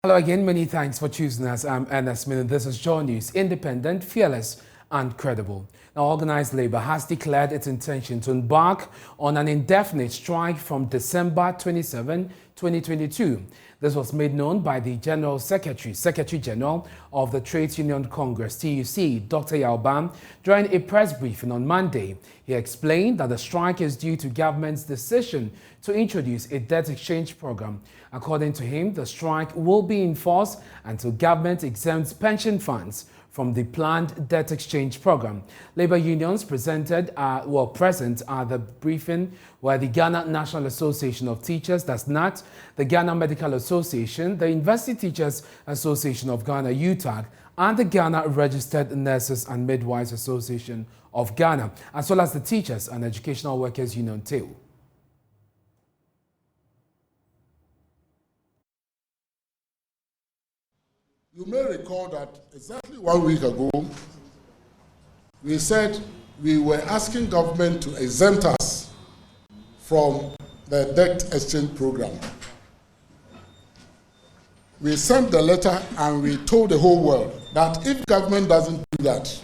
Hello again, many thanks for choosing us. I'm Ernest Kojo Manu. This is Joy News, independent, fearless, and credible. Now, organized labor has declared its intention to embark on an indefinite strike from December 27, 2022. This was made known by the Secretary General of the Trades Union Congress, TUC, Dr. Yalban, during a press briefing on Monday. He explained that the strike is due to government's decision to introduce a debt exchange program. According to him, the strike will be enforced until government exempts pension funds from the planned debt exchange program. Labor unions present at the briefing were the Ghana National Association of Teachers, that's NAT, the Ghana Medical Association, the University Teachers Association of Ghana, UTAG, and the Ghana Registered Nurses and Midwives Association of Ghana, as well as the Teachers and Educational Workers Union, TEU. You may recall that exactly 1 week ago, we said we were asking government to exempt us from the debt exchange program. We sent the letter and we told the whole world that if government doesn't do that,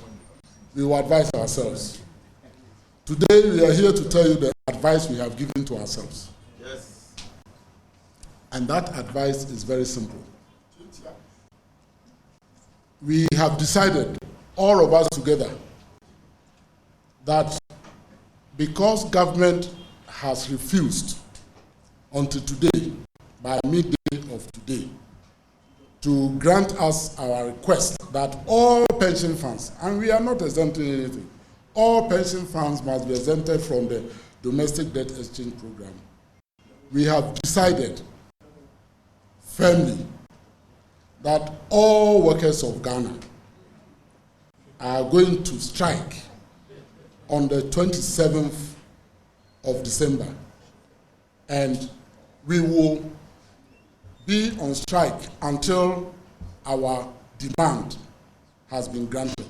we will advise ourselves. Today, we are here to tell you the advice we have given to ourselves. Yes. And that advice is very simple. We have decided, all of us together, that because government has refused until today, by midday of today, to grant us our request that all pension funds, and we are not exempting anything, all pension funds must be exempted from the domestic debt exchange program. We have decided firmly that all workers of Ghana are going to strike on the 27th of December. And we will be on strike until our demand has been granted.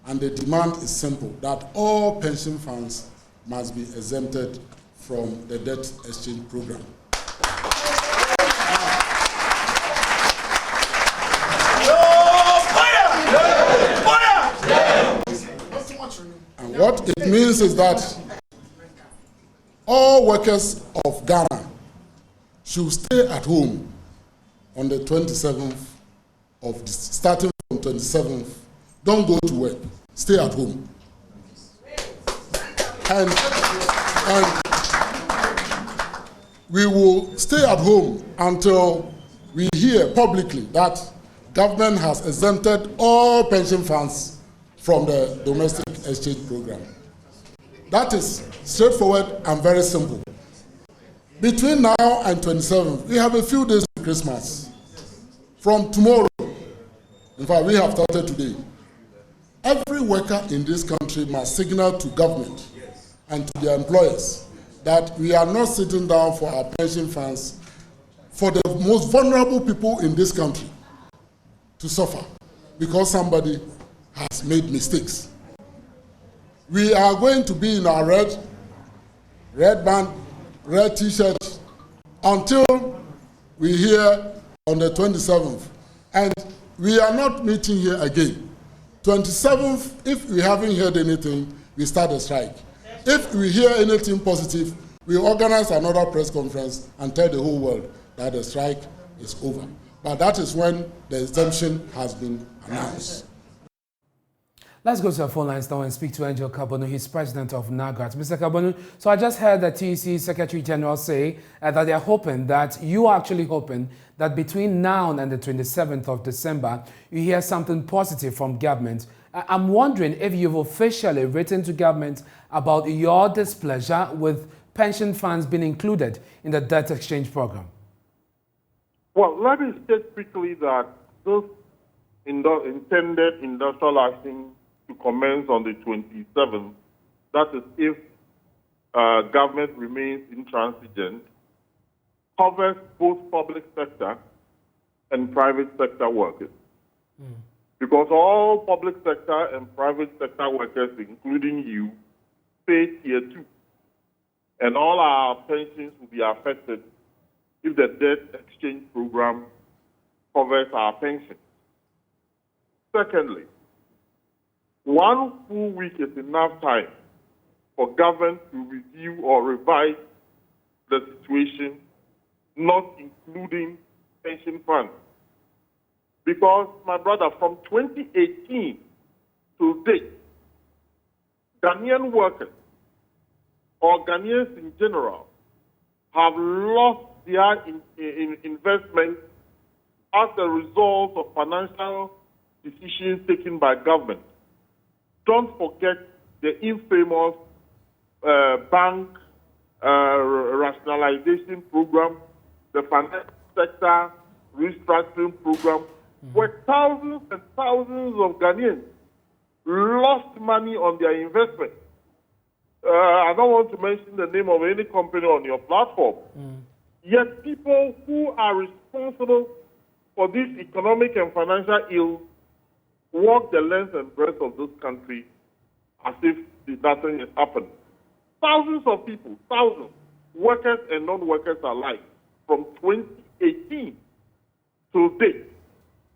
And the demand is simple, that all pension funds must be exempted from the debt exchange program. And what it means is that all workers of Ghana should stay at home on the 27th of starting from 27th. Don't go to work. Stay at home. And we will stay at home until we hear publicly that government has exempted all pension funds from the domestic exchange program. That is straightforward and very simple. Between now and 27th, we have a few days to Christmas. From tomorrow, in fact, we have started today, every worker in this country must signal to government and to their employers that we are not sitting down for our pension funds for the most vulnerable people in this country to suffer because somebody has made mistakes. We are going to be in our red band, red t-shirt until we hear on the 27th. And we are not meeting here again. 27th, if we haven't heard anything, we start a strike. If we hear anything positive, we organize another press conference and tell the whole world that the strike is over. But that is when the exemption has been announced. Let's go to the phone lines now and speak to Angel Kabonu. He's president of NAGAT. Mr. Kabonu, so I just heard the TUC Secretary General say that they are hoping that you are actually hoping that between now and the 27th of December, you hear something positive from government. I'm wondering if you've officially written to government about your displeasure with pension funds being included in the debt exchange program. Well, let me state quickly that this intended industrial action to commence on the 27th, that is if government remains intransigent, covers both public sector and private sector workers. Because all public sector and private sector workers, including you, pay tier 2. And all our pensions will be affected if the debt exchange program covers our pension. Secondly, 1 full week is enough time for government to review or revise the situation, not including pension funds. Because, my brother, from 2018 to date, Ghanaian workers or Ghanaians in general have lost their investment as a result of financial decisions taken by government. Don't forget the infamous bank rationalization program, the financial sector restructuring program, where thousands and thousands of Ghanaians lost money on their investment. I don't want to mention the name of any company on your platform. Yet people who are responsible for this economic and financial ills walk the length and breadth of this country as if nothing has happened. Thousands of people, thousands, workers and non-workers alike, from 2018 to date.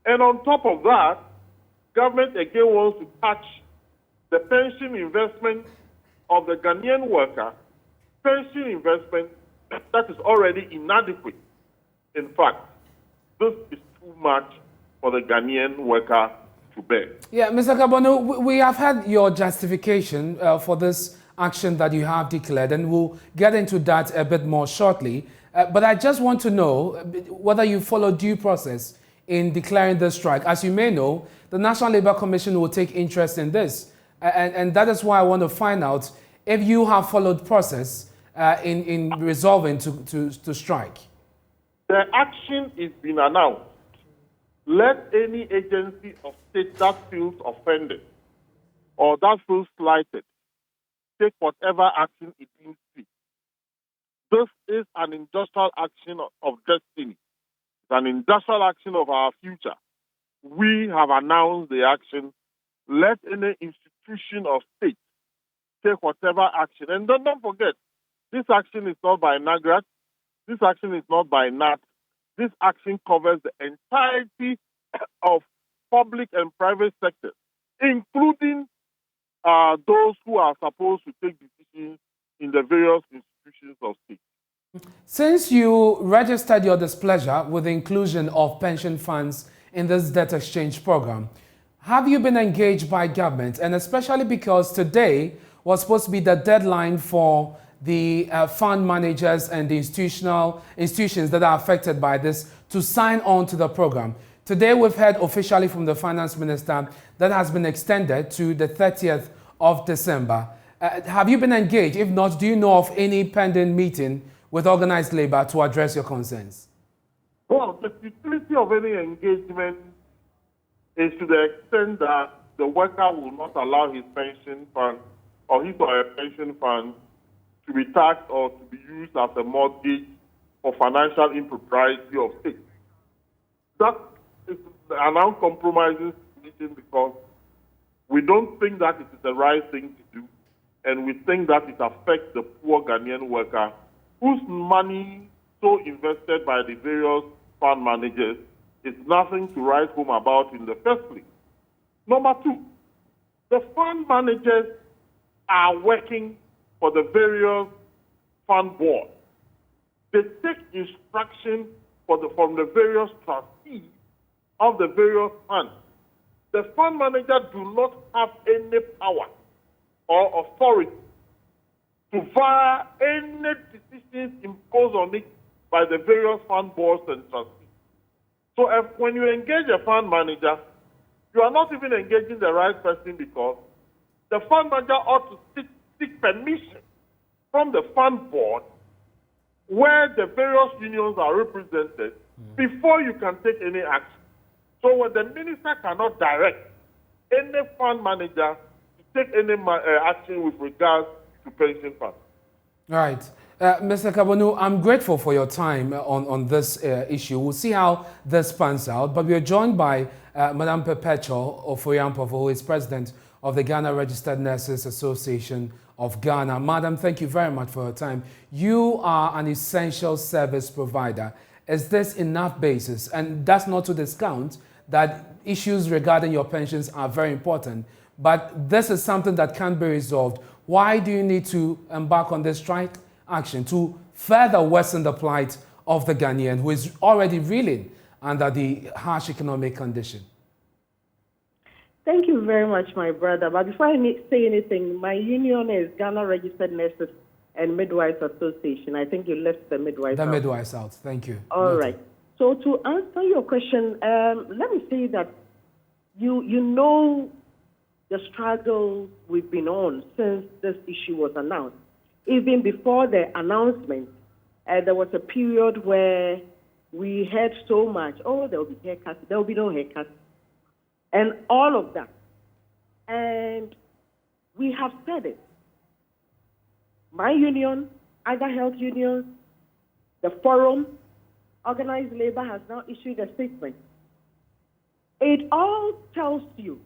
And on top of that, government again wants to touch the pension investment of the Ghanaian worker, pension investment that is already inadequate. In fact, this is too much for the Ghanaian worker to bear. Yeah, Mr. Kabonu, we have had your justification for this action that you have declared, and we'll get into that a bit more shortly. But I just want to know whether you follow due process in declaring the strike. As you may know, the National Labour Commission will take interest in this. And that is why I want to find out if you have followed process in resolving to strike. The action is being announced. Let any agency of state that feels offended or that feels slighted take whatever action it deems fit. This is an industrial action of destiny. It's an industrial action of our future. We have announced the action. Let any institution of state take whatever action. And don't forget, this action is not by NAGRAT. This action is not by NAT. This action covers the entirety of public and private sectors, including those who are supposed to take decisions in the various institutions of state. Since you registered your displeasure with the inclusion of pension funds in this debt exchange program, have you been engaged by government? And especially because today was supposed to be the deadline for the fund managers and the institutions that are affected by this to sign on to the program. Today we've heard officially from the finance minister that has been extended to the 30th of December. Have you been engaged? If not, do you know of any pending meeting with organized labor to address your concerns? Well, the futility of any engagement is to the extent that the worker will not allow his pension fund or his or her pension fund to be taxed or to be used as a mortgage for financial impropriety of state. That is an uncompromising situation because we don't think that it is the right thing to do, and we think that it affects the poor Ghanaian worker whose money so invested by the various fund managers is nothing to write home about in the first place. Number two, the fund managers are working for the various fund boards. They take instruction from the various trustees of the various funds. The fund manager do not have any power or authority to via any decisions imposed on it by the various fund boards and trustees. So when you engage a fund manager, you are not even engaging the right person because the fund manager ought to seek permission from the fund board where the various unions are represented before you can take any action. So when the minister cannot direct any fund manager to take any action with regards to pension funds. Right. Mr. Kabonu, I'm grateful for your time on this issue. We'll see how this pans out. But we are joined by Madam Perpetual Oforiampofo, who is president of the Ghana Registered Nurses Association of Ghana. Madam, thank you very much for your time. You are an essential service provider, Is this enough basis? And that's not to discount that issues regarding your pensions are very important, but this is something that can be resolved. Why do you need to embark on this strike action to further worsen the plight of the Ghanaian who is already reeling under the harsh economic condition? Thank you very much, my brother. But before I say anything, my union is Ghana Registered Nurses and Midwives Association. I think you left the midwives out. The midwives out. Thank you. All right. So to answer your question, let me say that you know the struggle we've been on since this issue was announced. Even before the announcement, there was a period where we heard so much, oh, there will be haircuts, there will be no haircuts, and all of that. And we have said it. My union, other health unions, the forum, organized labor has now issued a statement. It all tells you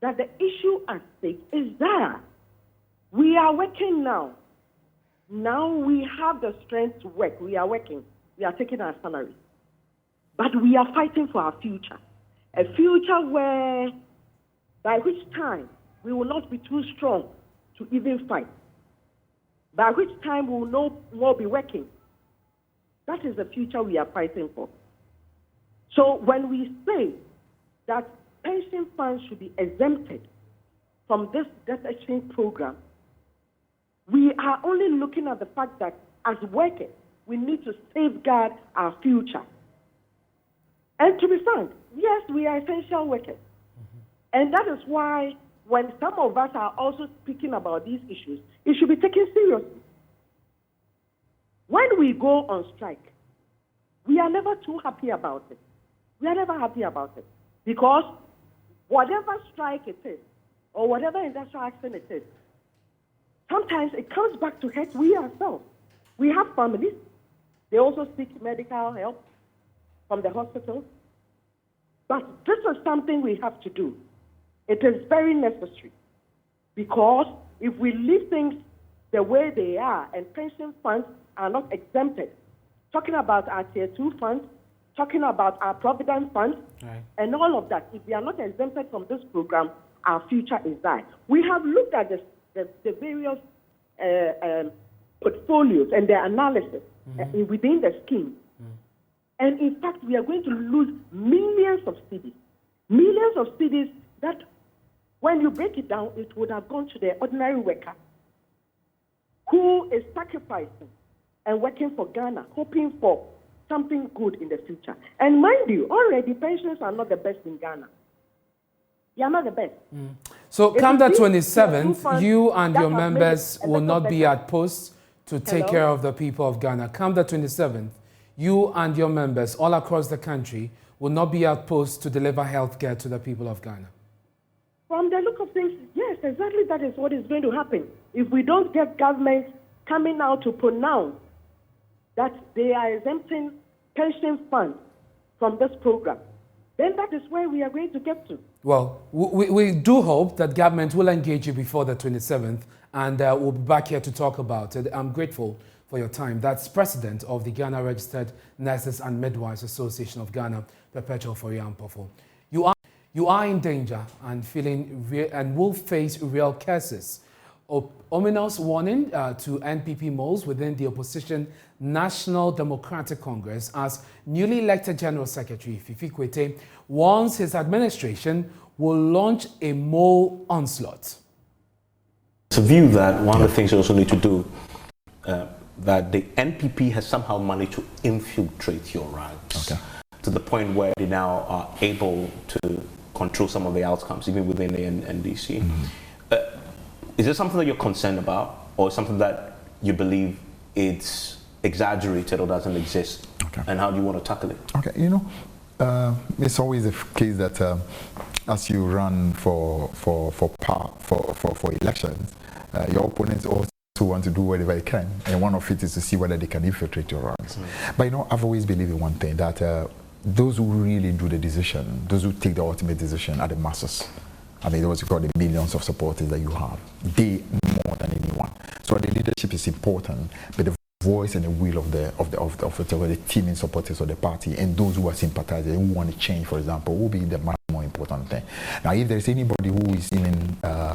that the issue at stake is there. We are working now. Now we have the strength to work. We are working. We are taking our salary. But we are fighting for our future. A future where, by which time, we will not be too strong to even fight. By which time we will no more be working. That is the future we are fighting for. So when we say that pension funds should be exempted from this debt exchange program, we are only looking at the fact that as workers, we need to safeguard our future. And to be frank, yes, we are essential workers. And that is why when some of us are also speaking about these issues, it should be taken seriously. When we go on strike, we are never too happy about it. We are never happy about it. Because whatever strike it is, or whatever industrial action it is, sometimes it comes back to hurt we ourselves. We have families. They also seek medical help from the hospitals. But this is something we have to do. It is very necessary. Because if we leave things the way they are and pension funds are not exempted, talking about our Tier 2 funds, talking about our Provident funds, right, and all of that, if we are not exempted from this program, our future is there. We have looked at the various portfolios and their analysis within the scheme. And in fact, we are going to lose millions of cedis that when you break it down, it would have gone to the ordinary worker who is sacrificing and working for Ghana, hoping for something good in the future. And mind you, already pensions are not the best in Ghana. They are not the best. So come the 27th, you and your members will not be at post to take care of the people of Ghana. Come the 27th, you and your members all across the country will not be at post to deliver health care to the people of Ghana. From the look of things, yes, exactly that is what is going to happen. If we don't get government coming out to pronounce that they are exempting pension funds from this program, then that is where we are going to get to. Well, we do hope that government will engage you before the 27th, and we'll be back here to talk about it. I'm grateful for your time. That's President of the Ghana Registered Nurses and Midwives Association of Ghana, Perpetual Foriampofo. You are in danger and will face real cases. Ominous warning to NPP moles within the opposition National Democratic Congress as newly elected General Secretary Fifi Kwete warns his administration will launch a mole onslaught. It's a view that one of the things you also need to do, that the NPP has somehow managed to infiltrate your ranks to the point where they now are able to control some of the outcomes, even within the NDC. Is this something that you're concerned about, or something that you believe it's exaggerated or doesn't exist? And how do you want to tackle it? It's always a case that as you run for elections, your opponents also want to do whatever they can, and one of it is to see whether they can infiltrate your ranks. But I've always believed in one thing, that those who really do the decision, those who take the ultimate decision are the masses. I mean, those who call the millions of supporters that you have. They more than anyone. So the leadership is important, but the voice and the will of the teaming supporters of the party, and those who are sympathizers who want to change, for example, will be the much more important thing. Now, if there is anybody who is in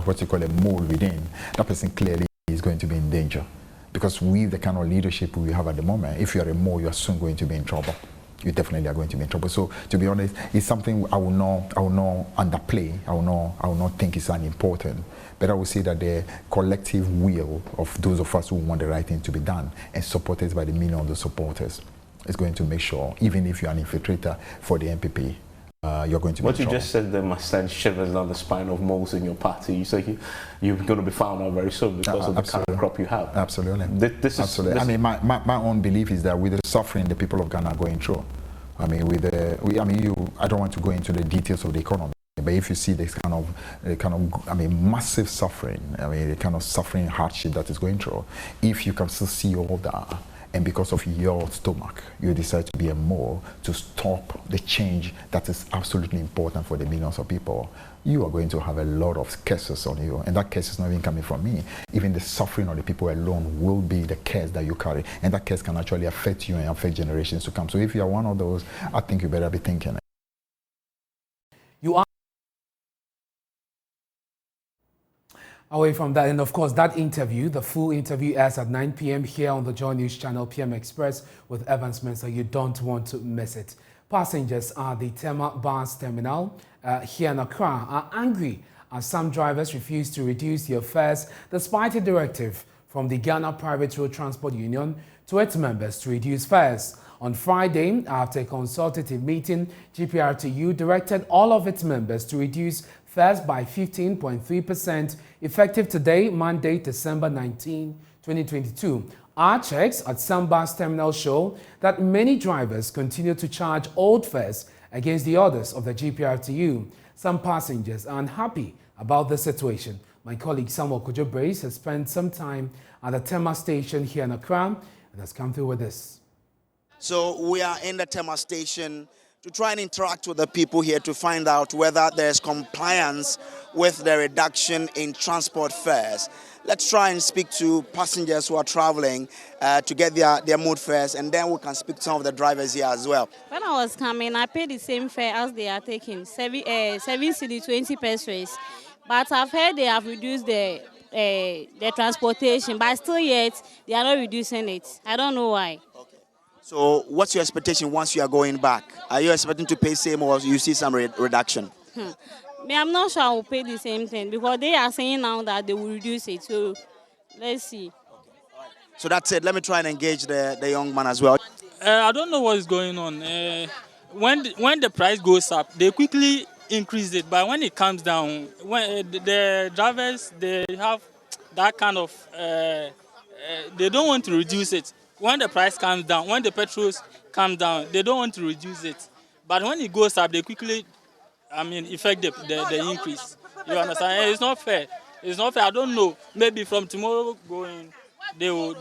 what you call a mole within, that person clearly is going to be in danger, because with the kind of leadership we have at the moment, if you are a mole, you are soon going to be in trouble. You definitely are going to be in trouble. So, to be honest, it's something I will not underplay. I will not think it's unimportant. But I will say that the collective will of those of us who want the right thing to be done, and supported by the million of the supporters, is going to make sure, even if you're an infiltrator for the MPP, you're going to be in trouble. What you just said there must send shivers down the spine of moles in your party. You say you're going to be found out very soon because of the kind of crop you have. Absolutely. Absolutely. I mean, my own belief is that with the suffering the people of Ghana are going through, I mean, I don't want to go into the details of the economy, but if you see this kind of massive suffering, the kind of suffering hardship that is going through, if you can still see all that, and because of your stomach, you decide to be a mole to stop the change that is absolutely important for the millions of people, you are going to have a lot of curses on you. And that curse is not even coming from me. Even the suffering of the people alone will be the curse that you carry. And that curse can actually affect you and affect generations to come. So if you are one of those, I think you better be thinking. You are away from that, and of course that interview, the full interview, airs at 9 p.m. here on the Joy News channel PM Express with Evans Mensah. You don't want to miss it. Passengers at the Tema Bus Terminal here in Accra are angry as some drivers refuse to reduce their fares despite a directive from the Ghana Private Road Transport Union to its members to reduce fares. On Friday, after a consultative meeting, GPRTU directed all of its members to reduce fares by 15.3% effective today, Monday, December 19, 2022. Our checks at some bus terminals show that many drivers continue to charge old fares against the orders of the GPRTU. Some passengers are unhappy about the situation. My colleague Samuel Kojo Manu has spent some time at the Tema station here in Accra and has come through with this. So we are in the Tema station to try and interact with the people here to find out whether there's compliance with the reduction in transport fares. Let's try and speak to passengers who are traveling to get their mood fares, and then we can speak to some of the drivers here as well. When I was coming, I paid the same fare as they are taking, 7 cedi 20 pesos. But I've heard they have reduced the transportation, but still yet they are not reducing it. I don't know why. Okay. So what's your expectation once you are going back? Are you expecting to pay same, or you see some reduction? I'm not sure I will pay the same thing because they are saying now that they will reduce it. So let's see. Okay. All right. So that's it. Let me try and engage the young man as well. I don't know what is going on. When the price goes up, they quickly increase it. But when it comes down, when the drivers, they have that kind of, they don't want to reduce it. When the price comes down, when the petrols come down, they don't want to reduce it. But when it goes up, they quickly, effect the increase. You understand? It's not fair. It's not fair. I don't know. Maybe from tomorrow going, they will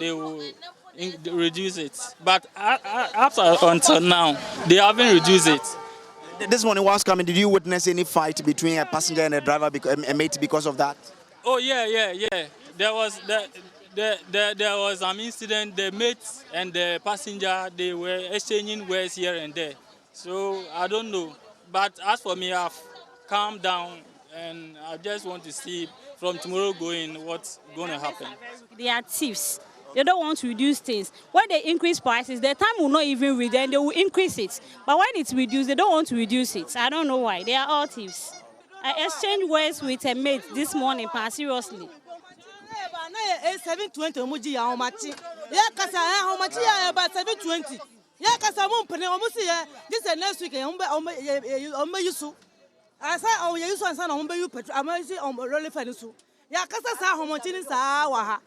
reduce it. But until now, they haven't reduced it. This morning, whilst coming, did you witness any fight between a passenger and a driver, a mate, because of that? Oh yeah. There was an incident. The mate and the passenger, they were exchanging words here and there. So I don't know. But as for me, I've calmed down and I just want to see from tomorrow going what's going to happen. They are thieves. They don't want to reduce things. When they increase prices, their time will not even read, and they will increase it. But when it's reduced, they don't want to reduce it. I don't know why. They are all thieves. I exchanged words with a mate this morning, seriously. 720 muji ya omachi ya kasa ya omachi ya ba 720 ya kasa mo mpene o musi ya this next week o yusu asa o yusu ansa na o yu petrol amasi o role fanisu ya kasa sa homochi ni sa wa ha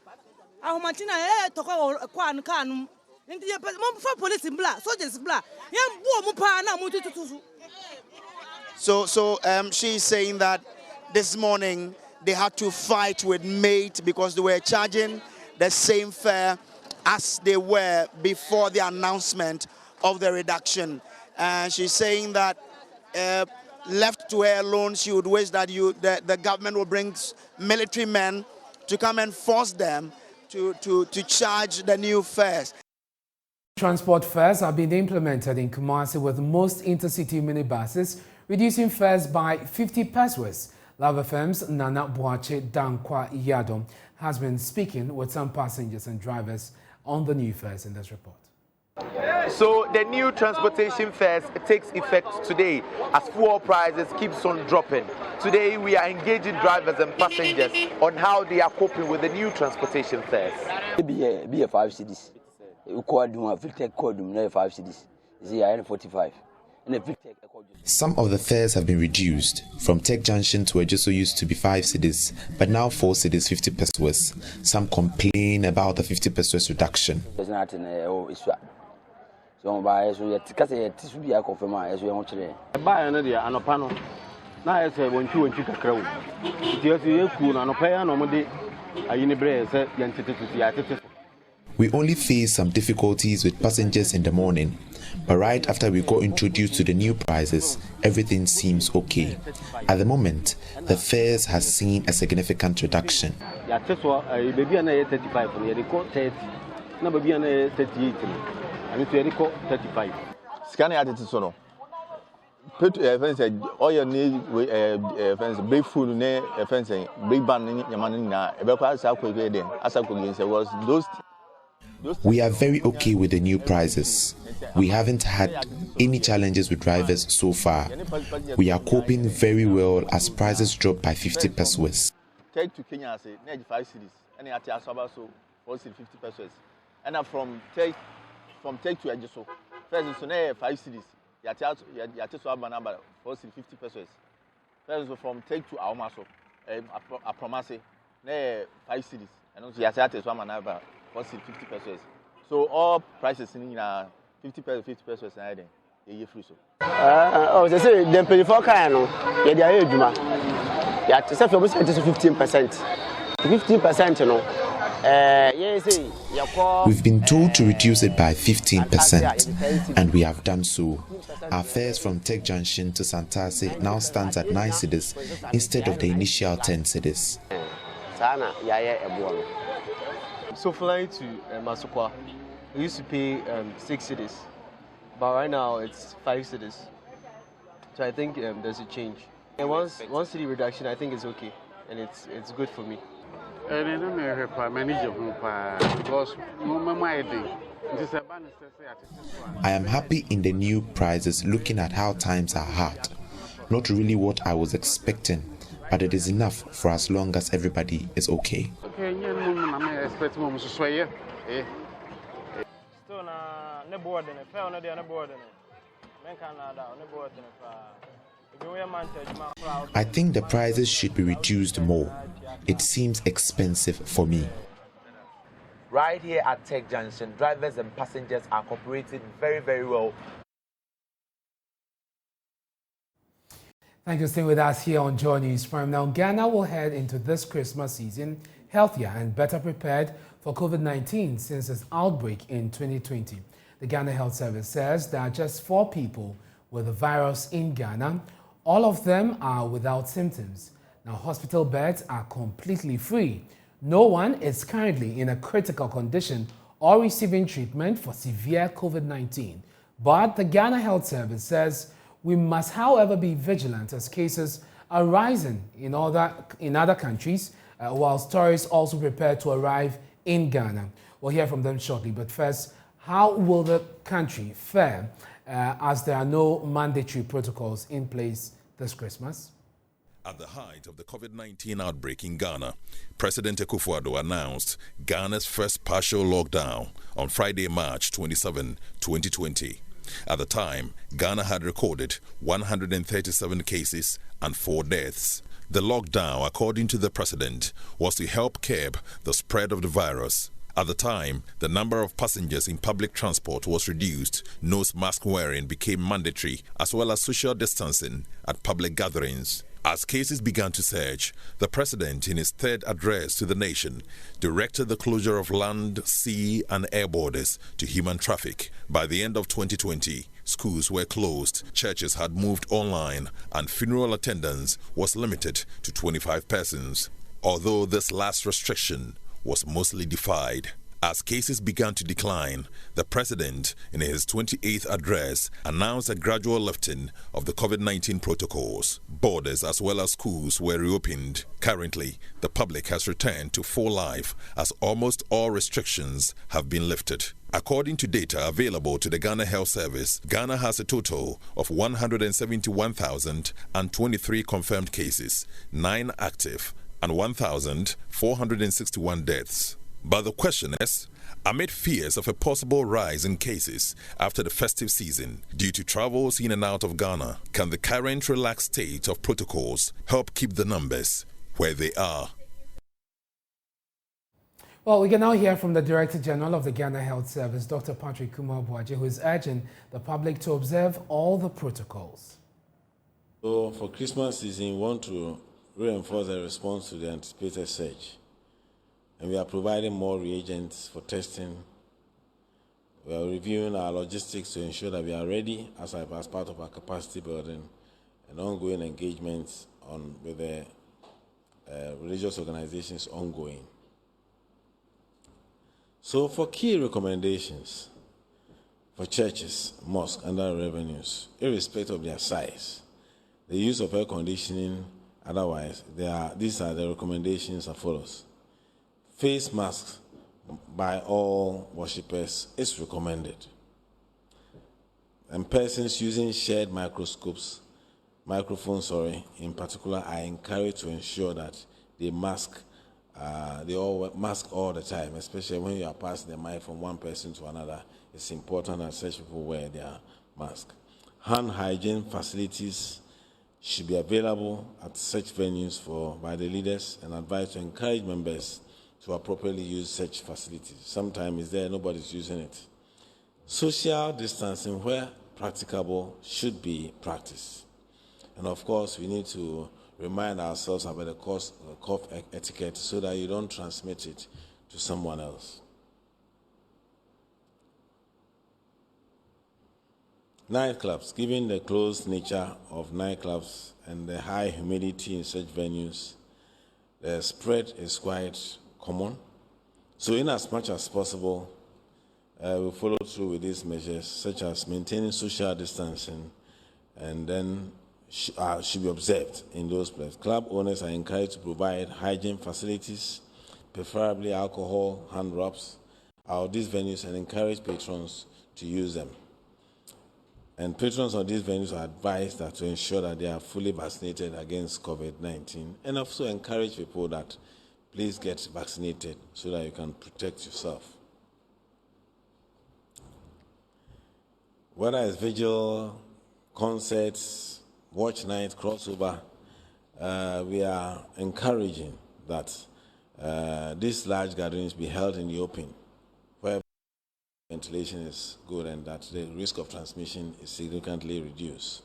ahomachi na toko kwa nkanum ndi ye mo fa police bla soldiers bla ya bu o mu pa na mo tututu. So she's saying that this morning they had to fight with mate because they were charging the same fare as they were before the announcement of the reduction. And she's saying that left to her alone, she would wish that the government will bring military men to come and force them to charge the new fares. Transport fares have been implemented in Kumasi with most intercity minibuses, reducing fares by 50 pesos. Love FM's Nana Boache Dankwa Yadom has been speaking with some passengers and drivers on the new fares in this report. So the new transportation fares takes effect today as fuel prices keeps on dropping. Today we are engaging drivers and passengers on how they are coping with the new transportation fares. Be a 5 cities. You call them a filter code 5 cities. They 45. Some of the fares have been reduced. From Tech Junction to Ejiso used to be 5 cedis, but now 4 cedis, 50 pesos. Some complain about the 50 pesos reduction. There's nothing. So by so you because it is be a confirm as we want to buy another anopano. Now I say when you kakra. It is you cool anopa no mode ayinibre say yantete. We only face some difficulties with passengers in the morning, but right after we got introduced to the new prices, everything seems okay. At the moment, the fares has seen a significant reduction. Baby and 35 for the 30. No baby and 38. And it's 35. Scanning at it so put all your need fence big food fencing big band yamanina was those. We are very okay with the new prices. We haven't had any challenges with drivers so far. We are coping very well as prices drop by 50 pesos. Take to Kenya say 95 cities and at Asaba so 50 pesos. And from take to Ejiso. First is 5 cities. Yatiso Abanaba 50 pesos. First from take to Aomaso a promise 5 cities. And also Yatiso Abanaba 50 pesos. So all prices in 50 pesos and then free so. Oh, they say them pay for car no. Yeah, they are ejuma. Yeah, to say for 15%. 15%, you know. We've been told to reduce it by 15%, and we have done so. Our fares from Tech Junction to Santase now stands at 9 cedis instead of the initial 10 cedis. So flying to Masukwa, we used to pay 6 cedis, but right now it's 5 cedis. So I think there's a change. And one cedi reduction, I think is okay, and it's good for me. I am happy in the new prices looking at how times are hard. Not really what I was expecting, but it is enough for as long as everybody is okay. I think the prices should be reduced more. It seems expensive for me. Right here at Tech Junction, drivers and passengers are cooperating very, very well. Thank you for staying with us here on Joy News Prime. Now, Ghana will head into this Christmas season healthier and better prepared for COVID-19 since its outbreak in 2020. The Ghana Health Service says there are just 4 people with the virus in Ghana. All of them are without symptoms. Now, hospital beds are completely free. No one is currently in a critical condition or receiving treatment for severe COVID-19. But the Ghana Health Service says we must, however, be vigilant as cases are rising in other countries, while tourists also prepare to arrive in Ghana. We'll hear from them shortly. But first, how will the country fare as there are no mandatory protocols in place this Christmas? At the height of the COVID-19 outbreak in Ghana, President Akufo-Addo announced Ghana's first partial lockdown on Friday, March 27, 2020. At the time, Ghana had recorded 137 cases and 4 deaths. The lockdown, according to the president, was to help curb the spread of the virus. At the time, the number of passengers in public transport was reduced, nose mask wearing became mandatory, as well as social distancing at public gatherings. As cases began to surge, the president, in his third address to the nation, directed the closure of land, sea, and air borders to human traffic. By the end of 2020, schools were closed, churches had moved online, and funeral attendance was limited to 25 persons. Although this last restriction was mostly defied. As cases began to decline, the president, in his 28th address, announced a gradual lifting of the COVID-19 protocols. Borders as well as schools were reopened. Currently, the public has returned to full life as almost all restrictions have been lifted. According to data available to the Ghana Health Service, Ghana has a total of 171,023 confirmed cases, 9 active, and 1,461 deaths. But the question is, amid fears of a possible rise in cases after the festive season due to travels in and out of Ghana, can the current relaxed state of protocols help keep the numbers where they are? Well, we can now hear from the Director General of the Ghana Health Service, Dr. Patrick Kumar-Boaji, who is urging the public to observe all the protocols. So for Christmas season, we want to reinforce the response to the anticipated surge. And we are providing more reagents for testing. We are reviewing our logistics to ensure that we are ready as part of our capacity building and ongoing engagements with the religious organizations ongoing. So for key recommendations for churches, mosques, and other revenues, irrespective of their size, the use of air conditioning, otherwise, these are the recommendations as follows. Face masks by all worshippers is recommended. And persons using shared microphones, in particular, are encouraged to ensure that they all mask all the time, especially when you are passing the mic from one person to another. It's important that such people wear their mask. Hand hygiene facilities should be available at such venues by the leaders and advised to encourage members to appropriately use such facilities. Sometimes it's there, nobody's using it. Social distancing, where practicable, should be practiced. And of course, we need to remind ourselves about the cough etiquette so that you don't transmit it to someone else. Nightclubs, given the closed nature of nightclubs and the high humidity in such venues, the spread is quite common. So in as much as possible, we follow through with these measures, such as maintaining social distancing, and then should be observed in those places. Club owners are encouraged to provide hygiene facilities, preferably alcohol, hand rubs, out of these venues, and encourage patrons to use them. And patrons of these venues are advised to ensure that they are fully vaccinated against COVID-19, and also encourage people that please get vaccinated so that you can protect yourself. Whether it's vigil, concerts, watch night, crossover, we are encouraging that these large gatherings be held in the open, where ventilation is good and that the risk of transmission is significantly reduced.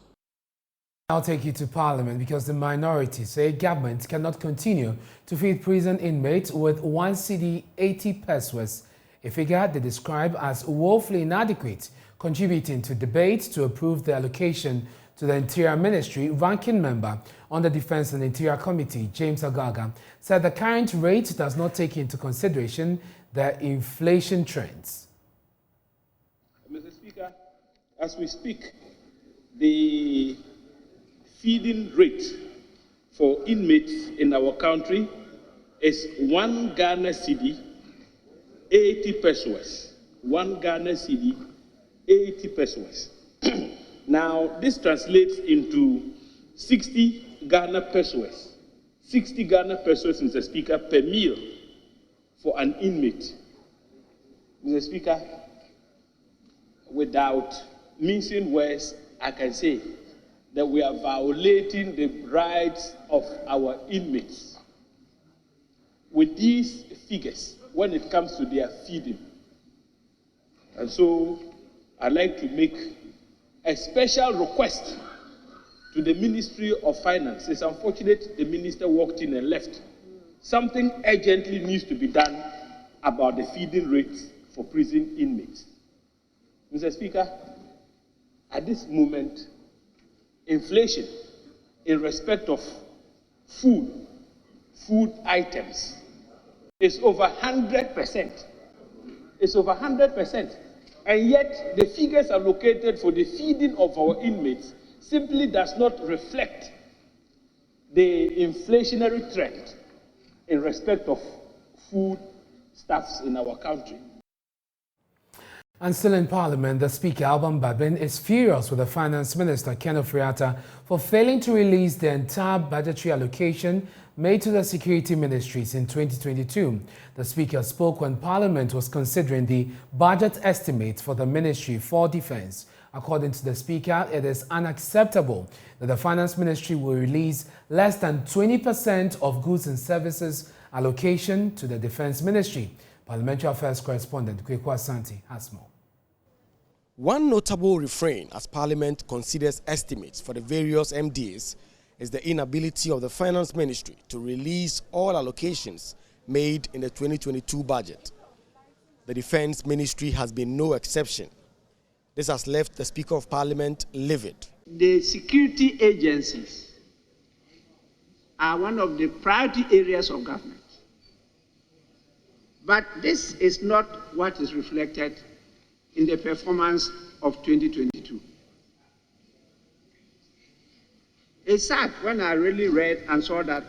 I'll take you to Parliament because the minority say government cannot continue to feed prison inmates with 1 cedi 80 pesos, a figure they describe as woefully inadequate, contributing to debate to approve the allocation to the Interior Ministry. Ranking member on the Defense and Interior Committee, James Agaga, said the current rate does not take into consideration the inflation trends. Mr. Speaker, as we speak, the feeding rate for inmates in our country is 1 Ghana cedi 80 pesos. 1 Ghana cedi 80 pesos. Now, this translates into 60 Ghana pesos. 60 Ghana pesos, Mr. Speaker, per meal for an inmate. Mr. Speaker, without mincing words, I can say that we are violating the rights of our inmates with these figures when it comes to their feeding. And so I'd like to make a special request to the Ministry of Finance. It's unfortunate the minister walked in and left. Something urgently needs to be done about the feeding rates for prison inmates. Mr. Speaker, at this moment, inflation in respect of food items is over 100%. It's over 100%. And yet the figures allocated for the feeding of our inmates simply does not reflect the inflationary trend in respect of food stuffs in our country. And still in Parliament, the Speaker, Alban Babin, is furious with the Finance Minister, Ken Ofori-Atta, for failing to release the entire budgetary allocation made to the security ministries in 2022. The Speaker spoke when Parliament was considering the budget estimate for the Ministry for Defence. According to the Speaker, it is unacceptable that the Finance Ministry will release less than 20% of goods and services allocation to the Defence Ministry. Parliamentary Affairs correspondent Kweku Asante has more. One notable refrain as Parliament considers estimates for the various MDAs is the inability of the Finance Ministry to release all allocations made in the 2022 budget. The Defence Ministry has been no exception. This has left the Speaker of Parliament livid. The security agencies are one of the priority areas of government. But this is not what is reflected in the performance of 2022. It's sad when I really read and saw that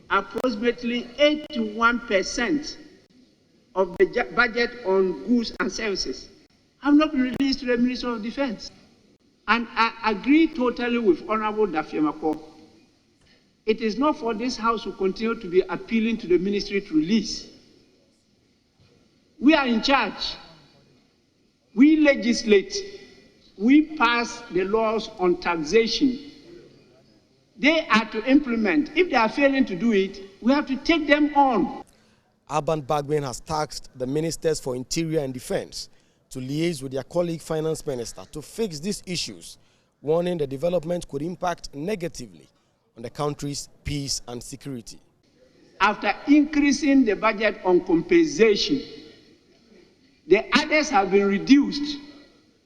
approximately 81% of the budget on goods and services have not been released to the Ministry of Defense. And I agree totally with Honorable Dafiamako. It is not for this House to continue to be appealing to the Ministry to release. We are in charge. We legislate. We pass the laws on taxation. They are to implement. If they are failing to do it, we have to take them on. Alban Babin has tasked the Ministers for Interior and Defence to liaise with their colleague Finance Minister to fix these issues, warning the development could impact negatively on the country's peace and security. After increasing the budget on compensation, the others have been reduced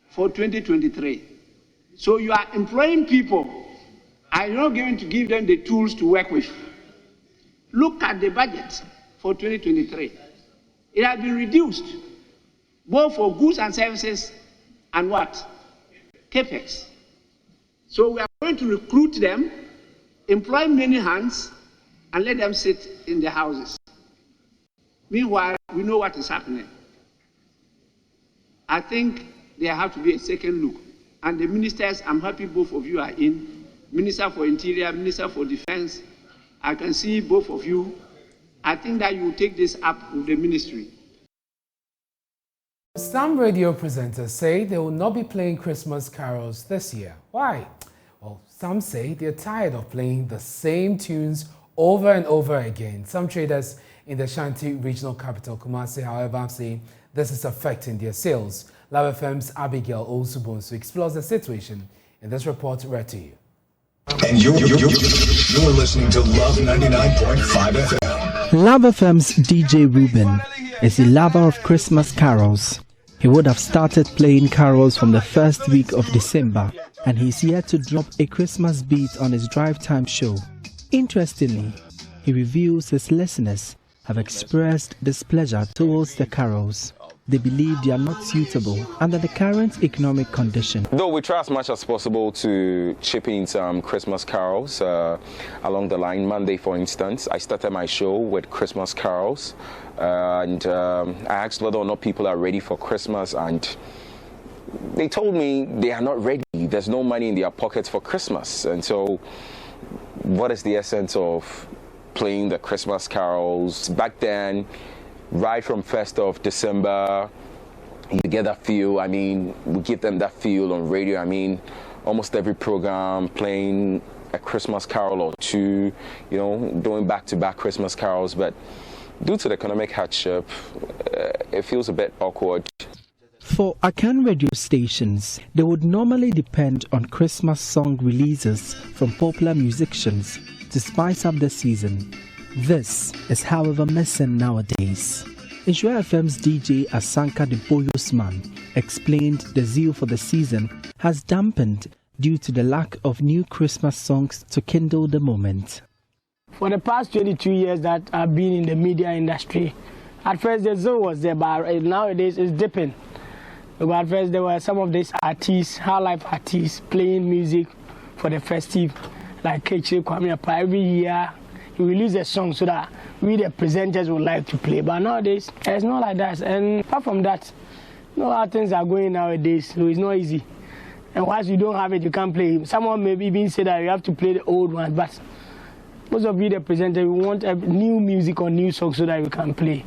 for 2023. So you are employing people. I'm not going to give them the tools to work with. Look at the budget for 2023. It has been reduced, both for goods and services and what? CAPEX. So we are going to recruit them, employ many hands, and let them sit in the houses. Meanwhile, we know what is happening. I think there have to be a second look. And the ministers, I'm happy both of you are in. Minister for Interior, Minister for Defense. I can see both of you. I think that you will take this up with the ministry. Some radio presenters say they will not be playing Christmas carols this year. Why? Well, some say they're tired of playing the same tunes over and over again. Some traders in the Shanti regional capital, Kumasi, however, say this is affecting their sales. Love FM's Abigail Osubonsu explores the situation in this report read to you. And you're listening to Love 99.5 FM. Love FM's DJ Ruben is a lover of Christmas carols. He would have started playing carols from the first week of December, and he's yet to drop a Christmas beat on his drive time show. Interestingly, he reveals his listeners have expressed displeasure towards the carols. They believe they are not suitable under the current economic condition. Though we try as much as possible to chip in some Christmas carols along the line. Monday, for instance, I started my show with Christmas carols, and I asked whether or not people are ready for Christmas, and they told me they are not ready. There's no money in their pockets for Christmas. And so what is the essence of playing the Christmas carols? Back then, right from 1st of December, you get that feel. I mean, we give them that feel on radio. I mean, almost every program playing a Christmas carol or two, you know, doing back-to-back Christmas carols. But due to the economic hardship, it feels a bit awkward. For Akan radio stations, they would normally depend on Christmas song releases from popular musicians to spice up the season. This is, however, missing nowadays. Ishwa FM's DJ Asanka Deboyosman explained the zeal for the season has dampened due to the lack of new Christmas songs to kindle the moment. For the past 22 years that I've been in the media industry, at first the zone was there, but nowadays it's dipping. But at first there were some of these artists, high-life artists, playing music for the festive, like Kechi Kwame Appa. Every year he release a song so that we the presenters would like to play. But nowadays it's not like that. And apart from that, you know how things are going nowadays, so it's not easy. And once you don't have it, you can't play. Someone may even say that you have to play the old ones, but most of you the presenters, we want new music or new songs so that we can play.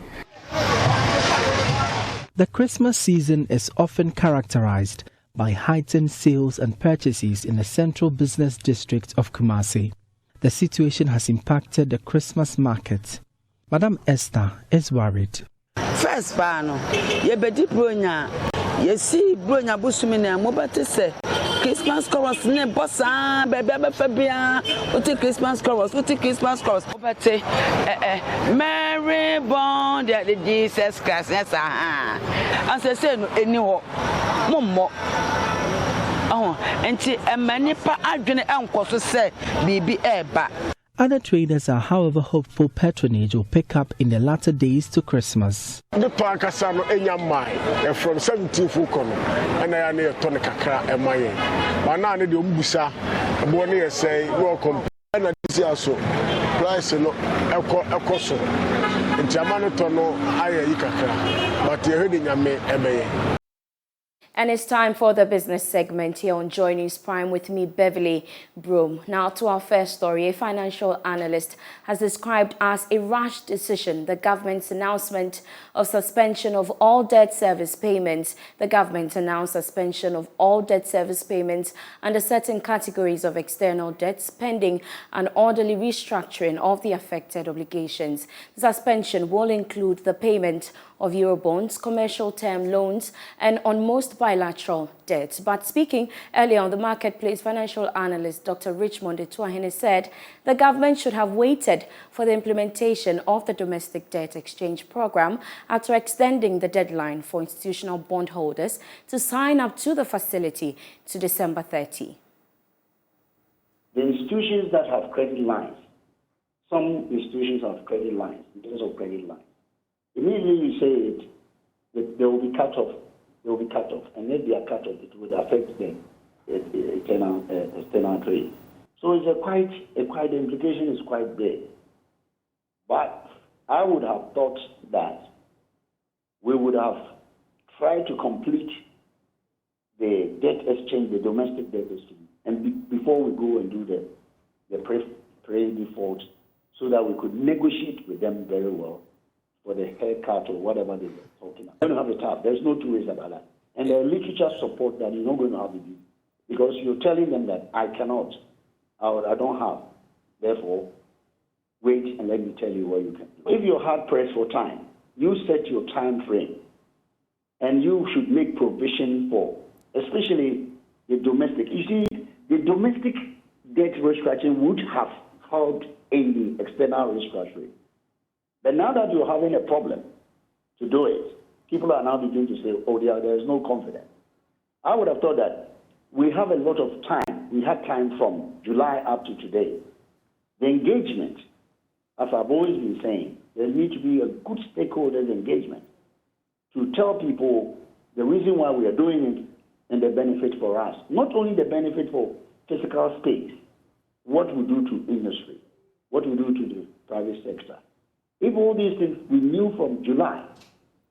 The Christmas season is often characterized by heightened sales and purchases in the central business district of Kumasi. The situation has impacted the Christmas market. Madam Esther is worried. First, ye bedi bronya, ye see bronya busumina, mobate se Christmas chorus ne bossa, bebe fabia, uti Christmas chorus, mobate, Mary born the Jesus Christ, yes, and say no anywo, mummo. Oh, and many pa adwene enkoso se bibi eba. Other traders are, however, hopeful patronage will pick up in the latter days to Christmas. The park has from 17 Fukon, and I near Tonica and my but now the Umbusa, and one year say, welcome, and this year so price no Ecoso, and Jamanotono, Ayakaka, but you're heading a me. And it's time for the business segment here on Joy News Prime with me, Beverly Broom. Now to our first story, a financial analyst has described as a rash decision the government's announcement of suspension of all debt service payments. The government announced suspension of all debt service payments under certain categories of external debts pending an orderly restructuring of the affected obligations. The suspension will include the payment of Eurobonds, commercial term loans, and on most bilateral debt. But speaking earlier on the marketplace, financial analyst Dr. Richmond Etuahene said the government should have waited for the implementation of the domestic debt exchange program after extending the deadline for institutional bondholders to sign up to the facility to December 30. The institutions that have credit lines, some institutions have credit lines, in terms of credit lines. Immediately you say it, that they will be cut off. They will be cut off, and if they are cut off, it would affect the external trade. So it's the implication is quite big. But I would have thought that we would have tried to complete the debt exchange, the domestic debt exchange, and before we go and do the pre-default, so that we could negotiate with them very well for the haircut or whatever they were talking about. I don't have a tap. There's no two ways about that. And the literature support that you're not going to have it because you're telling them that I cannot, I don't have. Therefore, wait and let me tell you what you can do. If you're hard pressed for time, you set your time frame, and you should make provision for, especially the domestic. You see, the domestic debt restructuring would have helped in the external restructuring. But now that you're having a problem to do it, people are now beginning to say, oh, there is no confidence. I would have thought that we have a lot of time. We had time from July up to today. The engagement, as I've always been saying, there needs to be a good stakeholders engagement to tell people the reason why we are doing it and the benefit for us. Not only the benefit for physical space, what we do to industry, what we do to the private sector. If all these things we knew from July,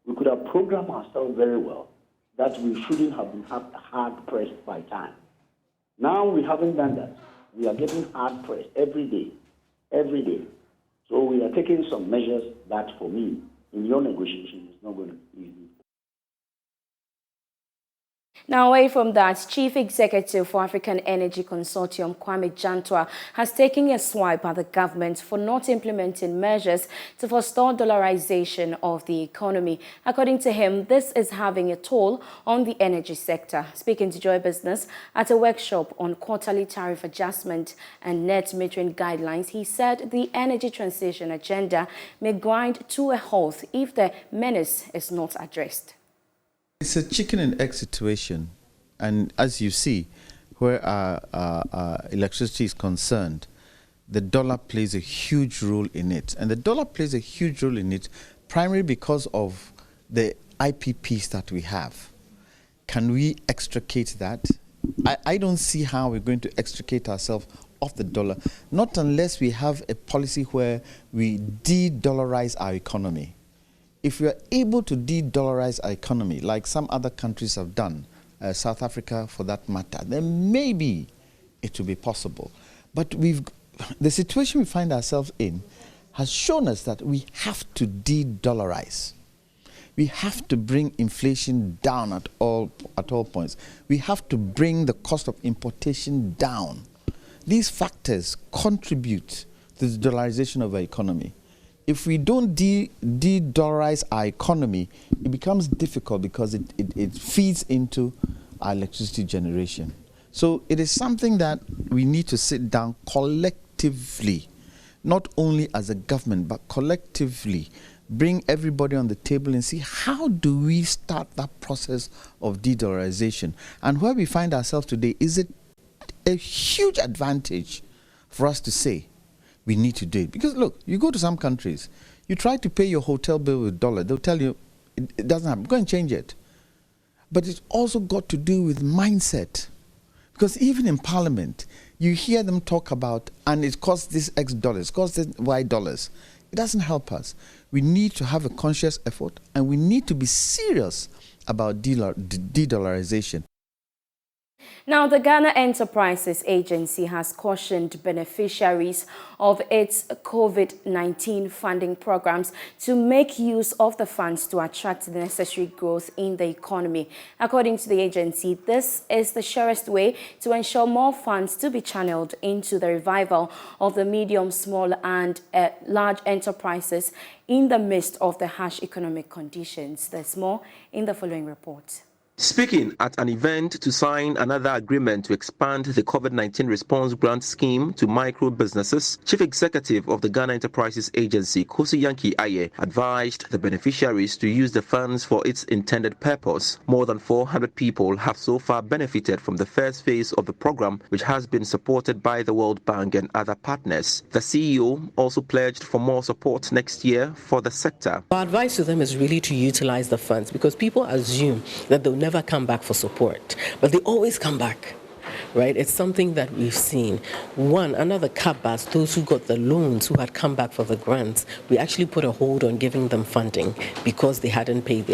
we could have programmed ourselves very well that we shouldn't have been hard pressed by time. Now we haven't done that. We are getting hard pressed every day. So we are taking some measures that, for me, in your negotiation, is not going to be easy. Now, away from that, Chief Executive for African Energy Consortium, Kwame Jantua, has taken a swipe at the government for not implementing measures to forestall dollarization of the economy. According to him, this is having a toll on the energy sector. Speaking to Joy Business at a workshop on quarterly tariff adjustment and net metering guidelines, he said the energy transition agenda may grind to a halt if the menace is not addressed. It's a chicken and egg situation, and as you see, where our electricity is concerned, the dollar plays a huge role in it. And the dollar plays a huge role in it primarily because of the IPPs that we have. Can we extricate that? I don't see how we're going to extricate ourselves off the dollar, not unless we have a policy where we de-dollarize our economy. If we are able to de-dollarize our economy, like some other countries have done, South Africa for that matter, then maybe it will be possible. But the situation we find ourselves in has shown us that we have to de-dollarize. We have to bring inflation down at all points. We have to bring the cost of importation down. These factors contribute to the dollarization of our economy. If we don't de-dollarize our economy, it becomes difficult because it feeds into our electricity generation. So it is something that we need to sit down collectively, not only as a government, but collectively, bring everybody on the table and see how do we start that process of de-dollarization. And where we find ourselves today, is it a huge advantage for us to say we need to do it? Because look, you go to some countries, you try to pay your hotel bill with dollar, they'll tell you it doesn't happen, go and change it. But it's also got to do with mindset. Because even in Parliament, you hear them talk about, and it costs this X dollars, it costs this Y dollars. It doesn't help us. We need to have a conscious effort, and we need to be serious about de-dollarization. Now, the Ghana Enterprises Agency has cautioned beneficiaries of its COVID-19 funding programs to make use of the funds to attract the necessary growth in the economy. According to the agency, this is the surest way to ensure more funds to be channeled into the revival of the medium, small and large enterprises in the midst of the harsh economic conditions. There's more in the following report. Speaking at an event to sign another agreement to expand the COVID-19 response grant scheme to micro businesses, Chief Executive of the Ghana Enterprises Agency, Kosi Yankee Aye, advised the beneficiaries to use the funds for its intended purpose. More than 400 people have so far benefited from the first phase of the program, which has been supported by the World Bank and other partners. The CEO also pledged for more support next year for the sector. Our advice to them is really to utilize the funds, because people assume that they'll never come back for support, but they always come back, right? It's something that we've seen. Another cutbacks, those who got the loans, who had come back for the grants, we actually put a hold on giving them funding because they hadn't paid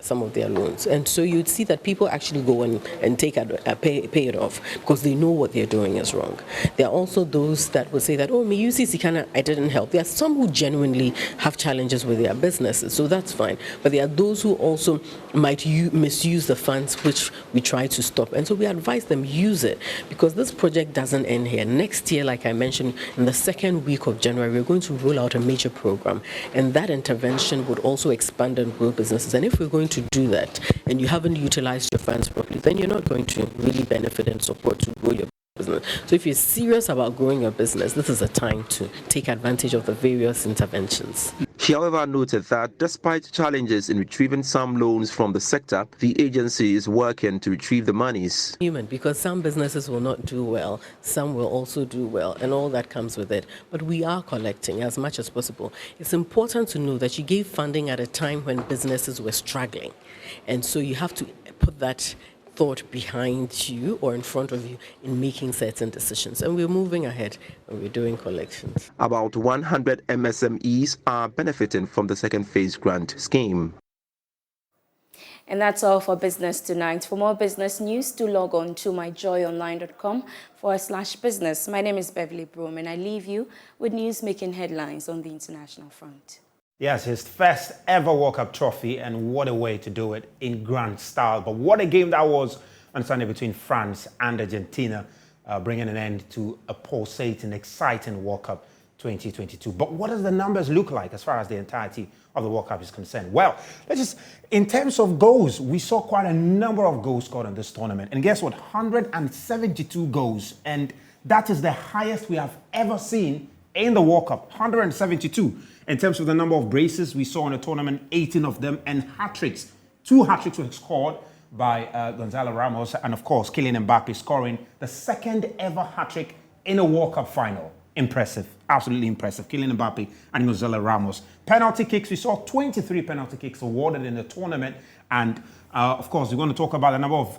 some of their loans. And so you'd see that people actually go and pay it off because they know what they're doing is wrong. There are also those that will say that, oh, me I didn't help. There are some who genuinely have challenges with their businesses, so that's fine. But there are those who also might misuse the funds, which we try to stop. And so we advise them, use it, because this project doesn't end here. Next year, like I mentioned, in the second week of January, we're going to roll out a major program, and that intervention would also expand and grow businesses. And if we're going to do that, and you haven't utilized your funds properly, then you're not going to really benefit and support to grow your business. So if you're serious about growing your business, this is a time to take advantage of the various interventions. She, however, noted that despite challenges in retrieving some loans from the sector, the agency is working to retrieve the monies. Because some businesses will not do well, some will also do well, and all that comes with it. But we are collecting as much as possible. It's important to know that she gave funding at a time when businesses were struggling. And so you have to put that thought behind you or in front of you in making certain decisions. And we're moving ahead and we're doing collections. About 100 MSMEs are benefiting from the second phase grant scheme. And that's all for Business Tonight. For more business news, do log on to myjoyonline.com/business. My name is Beverly Broom, and I leave you with news making headlines on the international front. Yes, his first ever World Cup trophy, and what a way to do it in grand style. But what a game that was on Sunday between France and Argentina, bringing an end to a pulsating, exciting World Cup 2022. But what does the numbers look like as far as the entirety of the World Cup is concerned? Well, in terms of goals, we saw quite a number of goals scored in this tournament. And guess what? 172 goals. And that is the highest we have ever seen in the World Cup, 172. In terms of the number of braces we saw in the tournament, 18 of them, and hat-tricks. 2 hat-tricks were scored by Gonzalo Ramos, and of course, Kylian Mbappe scoring the second ever hat-trick in a World Cup final. impressive, absolutely impressive. Kylian Mbappe and Gonzalo Ramos. Penalty kicks, we saw 23 penalty kicks awarded in the tournament. And of course, we're going to talk about the number of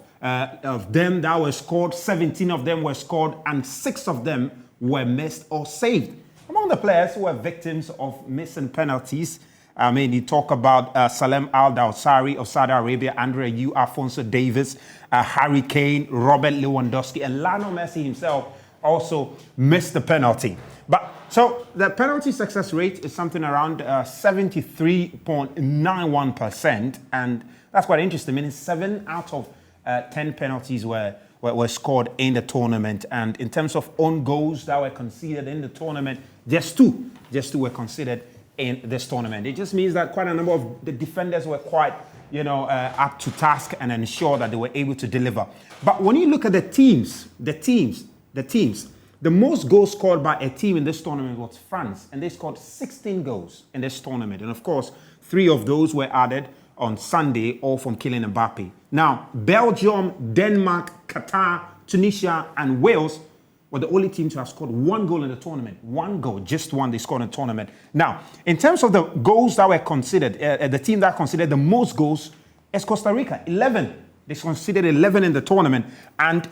them that were scored. 17 of them were scored and 6 of them were missed or saved. Among the players who were victims of missing penalties, I mean, you talk about Salem Al-Dawsari of Saudi Arabia, Andrea Yu, Alphonso Davies, Harry Kane, Robert Lewandowski, and Lionel Messi himself also missed the penalty. But so the penalty success rate is something around 73.91%, and that's quite interesting. Meaning 7 out of 10 penalties were scored in the tournament, and in terms of own goals that were conceded in the tournament, just two were considered in this tournament. It just means that quite a number of the defenders were quite, up to task and ensure that they were able to deliver. But when you look at the teams, the most goals scored by a team in this tournament was France, and they scored 16 goals in this tournament. And of course, 3 of those were added on Sunday, all from Kylian Mbappe. Now, Belgium, Denmark, Qatar, Tunisia, and Wales were the only teams to have scored 1 goal in the tournament. 1 goal, just 1 they scored in the tournament. Now, in terms of the goals that were considered, the team that considered the most goals is Costa Rica, 11. They considered 11 in the tournament. And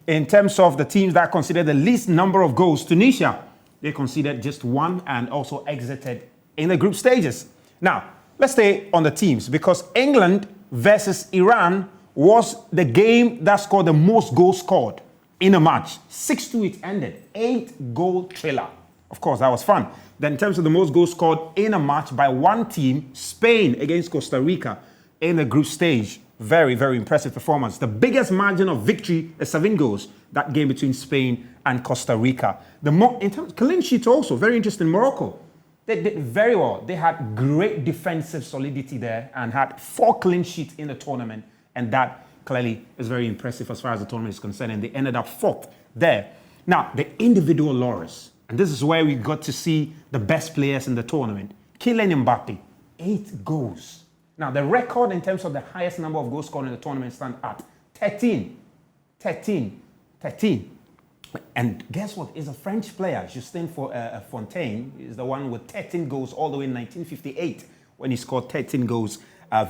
in terms of the teams that considered the least number of goals, Tunisia, they considered just 1 and also exited in the group stages. Now, let's stay on the teams, because England versus Iran was the game that scored the most goals scored in a match. 6-2 it ended. 8-goal thriller. Of course, that was fun. Then in terms of the most goals scored in a match by one team, Spain against Costa Rica in the group stage. Very, very impressive performance. The biggest margin of victory is 7 goals. That game between Spain and Costa Rica. In terms of clean sheet also, very interesting. Morocco, they did very well. They had great defensive solidity there and had 4 clean sheets in the tournament. And that clearly is very impressive as far as the tournament is concerned. And they ended up 4th there. Now, the individual laurels. And this is where we got to see the best players in the tournament. Kylian Mbappe, 8 goals. Now, the record in terms of the highest number of goals scored in the tournament stands at 13. And guess what? It's a French player, Justin Fontaine, is the one with 13 goals all the way in 1958 when he scored 13 goals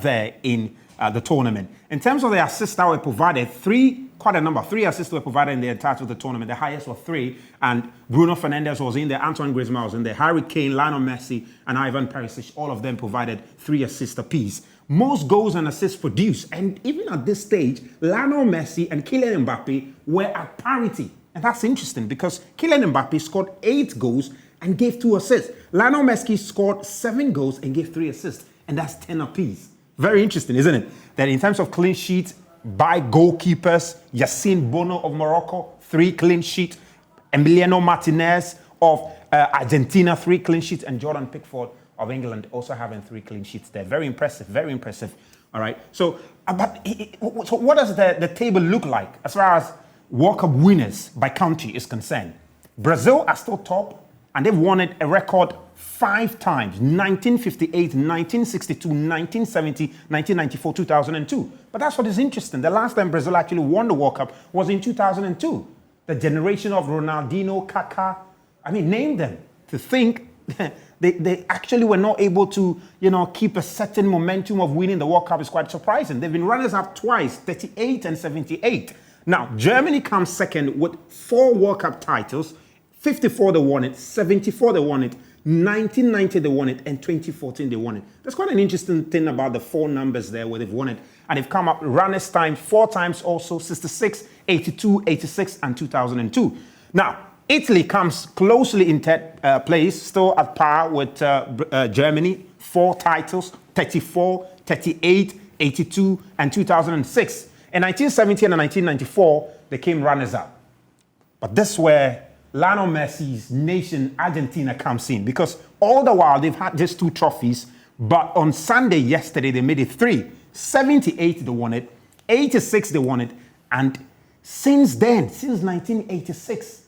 there in the tournament. In terms of the assists that were provided, 3 assists were provided in the entirety of the tournament. The highest were 3, and Bruno Fernandes was in there, Antoine Griezmann was in there, Harry Kane, Lionel Messi, and Ivan Perisic, all of them provided 3 assists apiece. Most goals and assists produced, and even at this stage, Lionel Messi and Kylian Mbappe were at parity. And that's interesting because Kylian Mbappe scored 8 goals and gave 2 assists. Lionel Messi scored 7 goals and gave 3 assists, and that's 10 apiece. Very interesting, isn't it? That in terms of clean sheets by goalkeepers, Yassine Bono of Morocco, 3 clean sheets. Emiliano Martinez of Argentina, 3 clean sheets. And Jordan Pickford of England also having 3 clean sheets there. Very impressive, very impressive. All right. So what does the table look like as far as World Cup winners by country is concerned? Brazil are still top, and they've won it a record 5 times, 1958, 1962, 1970, 1994, 2002. But that's what is interesting. The last time Brazil actually won the World Cup was in 2002. The generation of Ronaldinho, Kaká, name them. To think they actually were not able to, keep a certain momentum of winning the World Cup is quite surprising. They've been runners-up twice, 38 and 78. Now, Germany comes second with 4 World Cup titles. 54 they won it, 74 they won it, 1990 they won it, and 2014 they won it. That's quite an interesting thing about the 4 numbers there where they've won it. And they've come up runners time 4 times also, 66, 82, 86, and 2002. Now, Italy comes closely in 3rd place, still at par with Germany. 4 titles, 34, 38, 82, and 2006. In 1970 and 1994, they came runners-up. But this is where Lionel Messi's nation, Argentina, comes in, because all the while they've had just 2 trophies, but on Sunday yesterday they made it 3. 78 they won it, 86 they won it, and since then, since 1986,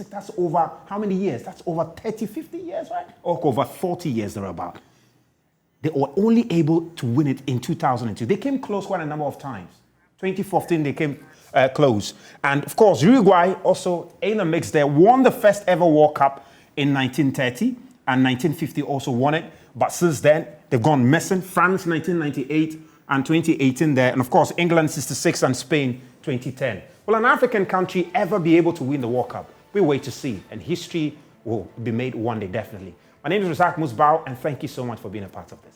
that's over how many years? That's over 30, 50 years, right? Or over 40 years thereabout. They were only able to win it in 2002. They came close quite a number of times. 2014 they came close. And of course, Uruguay also in the mix there, won the first ever World Cup in 1930 and 1950 also won it. But since then, they've gone missing. France 1998 and 2018 there. And of course, England 66 and Spain 2010. Will an African country ever be able to win the World Cup? We wait to see. And history will be made one day, definitely. My name is Razak Musbao, and thank you so much for being a part of this.